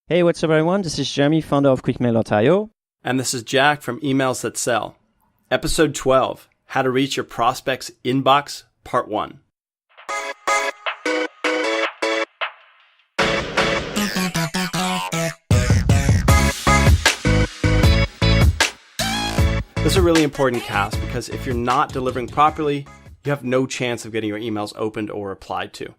Hey, what's up, everyone? This is Jeremy, founder of QuickMail.io. And this is Jack from Emails That Sell. Episode 12, How to Reach Your Prospects Inbox, Part 1. This is a really important cast because if you're not delivering properly, you have no chance of getting your emails opened or replied to.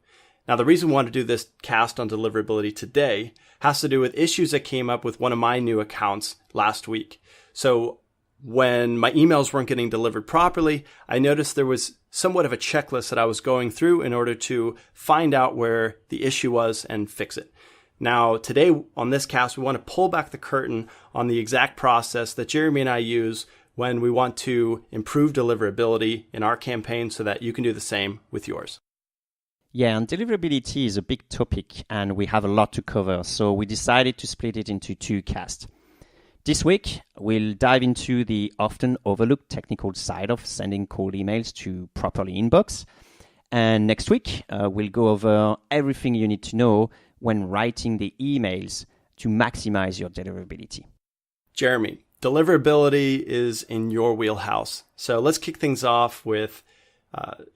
Now, the reason we want to do this cast on deliverability today has to do with issues that came up with one of my new accounts last week. So when my emails weren't getting delivered properly, I noticed there was somewhat of a checklist that I was going through in order to find out where the issue was and fix it. Now, today on this cast, we want to pull back the curtain on the exact process that Jeremy and I use when we want to improve deliverability in our campaign so that you can do the same with yours. Yeah, and deliverability is a big topic and we have a lot to cover, so we decided to split it into two casts. This week, we'll dive into the often overlooked technical side of sending cold emails to properly inbox. And next week, we'll go over everything you need to know when writing the emails to maximize your deliverability. Jeremy, deliverability is in your wheelhouse. So let's kick things off with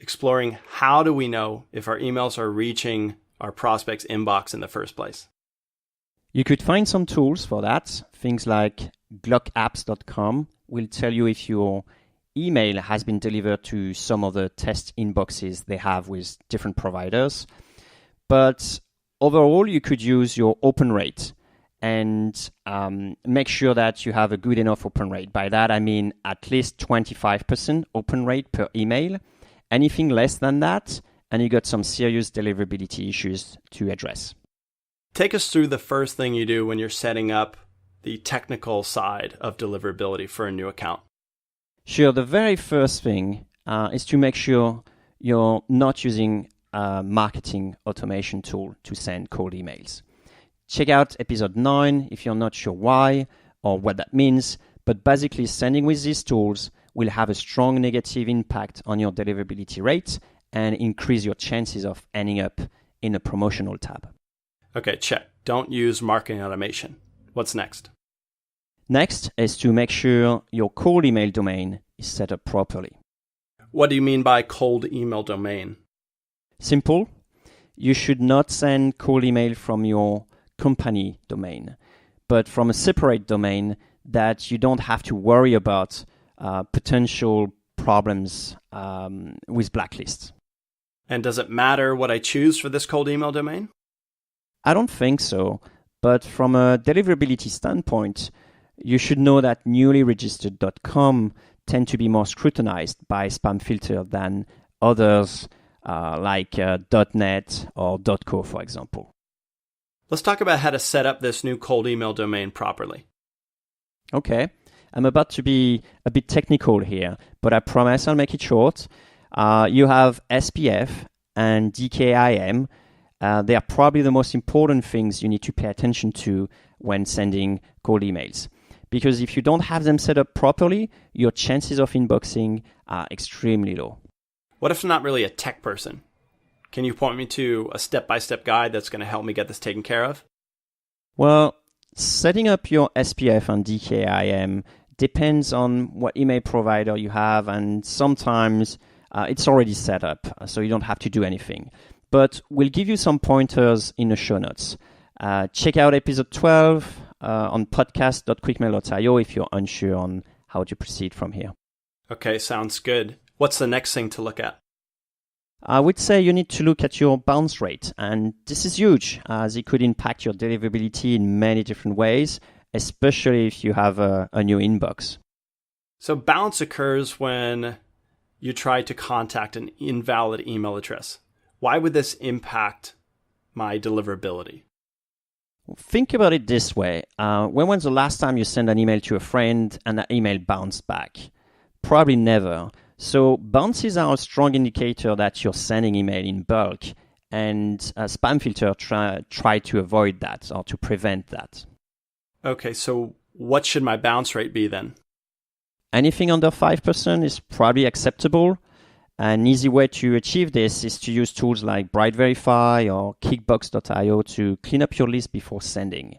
exploring how do we know if our emails are reaching our prospects' inbox in the first place. You could find some tools for that. Things like glockapps.com will tell you if your email has been delivered to some of the test inboxes they have with different providers. But overall, you could use your open rate and make sure that you have a good enough open rate. By that, I mean at least 25% open rate per email. Anything less than that, and you got some serious deliverability issues to address. Take us through the first thing you do when you're setting up the technical side of deliverability for a new account. Sure, the very first thing is to make sure you're not using a marketing automation tool to send cold emails. Check out episode 9 if you're not sure why or what that means, but basically sending with these tools will have a strong negative impact on your deliverability rate and increase your chances of ending up in a promotional tab. Okay, check. Don't use marketing automation. What's next? Next is to make sure your cold email domain is set up properly. What do you mean by cold email domain? Simple. You should not send cold email from your company domain, but from a separate domain that you don't have to worry about potential problems with blacklists. And does it matter what I choose for this cold email domain? I don't think so, but from a deliverability standpoint, you should know that newly registered .com tend to be more scrutinized by spam filter than others like .net or .co, for example. Let's talk about how to set up this new cold email domain properly. Okay. I'm about to be a bit technical here, but I promise I'll make it short. You have SPF and DKIM. They are probably the most important things you need to pay attention to when sending cold emails. Because if you don't have them set up properly, your chances of inboxing are extremely low. What if I'm not really a tech person? Can you point me to a step-by-step guide that's going to help me get this taken care of? Well, setting up your SPF and DKIM depends on what email provider you have, and sometimes it's already set up, so you don't have to do anything. But we'll give you some pointers in the show notes. Check out episode 12 on podcast.quickmail.io if you're unsure on how to proceed from here. Okay, sounds good. What's the next thing to look at? I would say you need to look at your bounce rate, and this is huge as it could impact your deliverability in many different ways, especially if you have a new inbox. So bounce occurs when you try to contact an invalid email address. Why would this impact my deliverability? Think about it this way. When was the last time you sent an email to a friend and that email bounced back? Probably never. So bounces are a strong indicator that you're sending email in bulk, and a spam filter try to avoid that or to prevent that. Okay, so what should my bounce rate be then? Anything under 5% is probably acceptable. An easy way to achieve this is to use tools like BrightVerify or Kickbox.io to clean up your list before sending.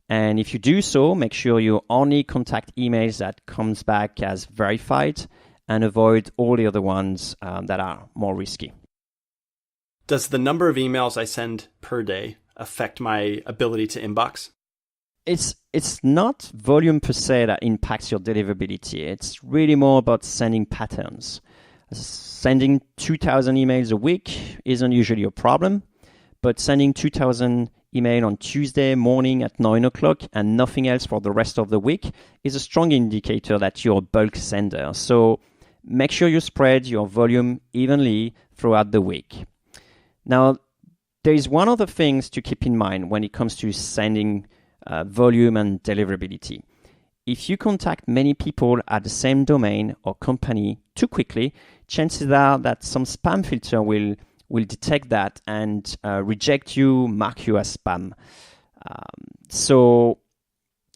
And if you do so, make sure you only contact emails that comes back as verified and avoid all the other ones that are more risky. Does the number of emails I send per day affect my ability to inbox? It's not volume per se that impacts your deliverability. It's really more about sending patterns. Sending 2,000 emails a week isn't usually a problem, but sending 2,000 email on Tuesday morning at 9 o'clock and nothing else for the rest of the week is a strong indicator that you're a bulk sender. So make sure you spread your volume evenly throughout the week. Now, there is one other thing to keep in mind when it comes to sending volume and deliverability. If you contact many people at the same domain or company too quickly, chances are that some spam filter will detect that and reject you, mark you as spam. So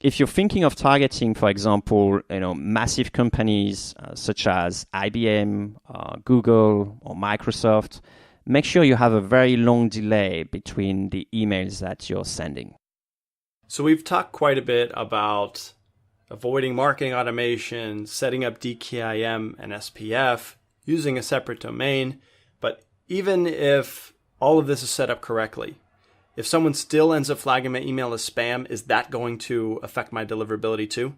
if you're thinking of targeting, for example, massive companies such as IBM, Google, or Microsoft, make sure you have a very long delay between the emails that you're sending. So we've talked quite a bit about avoiding marketing automation, setting up DKIM and SPF, using a separate domain. But even if all of this is set up correctly, if someone still ends up flagging my email as spam, is that going to affect my deliverability too?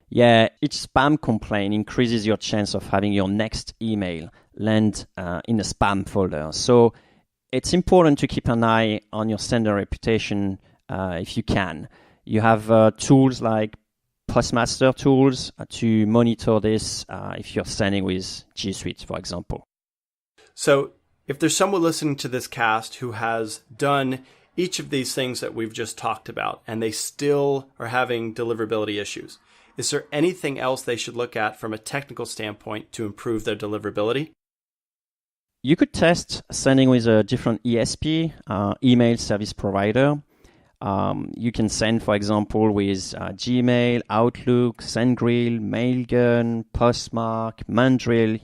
Yeah, each spam complaint increases your chance of having your next email land in a spam folder. So it's important to keep an eye on your sender reputation if you can. You have tools like Postmaster tools to monitor this if you're sending with G Suite, for example. So if there's someone listening to this cast who has done each of these things that we've just talked about and they still are having deliverability issues, is there anything else they should look at from a technical standpoint to improve their deliverability? You could test sending with a different ESP, email service provider. You can send, for example, with Gmail, Outlook, SendGrid, Mailgun, Postmark, Mandrill,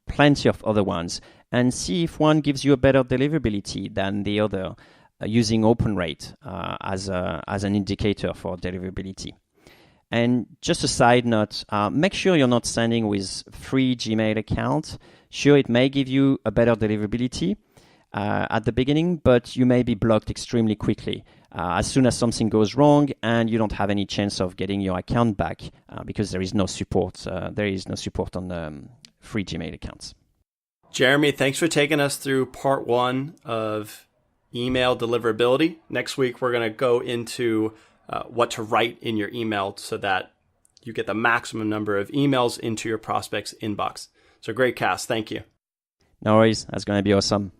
plenty of other ones, and see if one gives you a better deliverability than the other using open rate as an indicator for deliverability. And just a side note, make sure you're not sending with free Gmail account. Sure, it may give you a better deliverability at the beginning, but you may be blocked extremely quickly as soon as something goes wrong and you don't have any chance of getting your account back because there is no support. There is no support on the free Gmail accounts. Jeremy, thanks for taking us through part 1 of email deliverability. Next week, we're going to go into what to write in your email so that you get the maximum number of emails into your prospect's inbox. So great cast. Thank you. No worries. That's going to be awesome.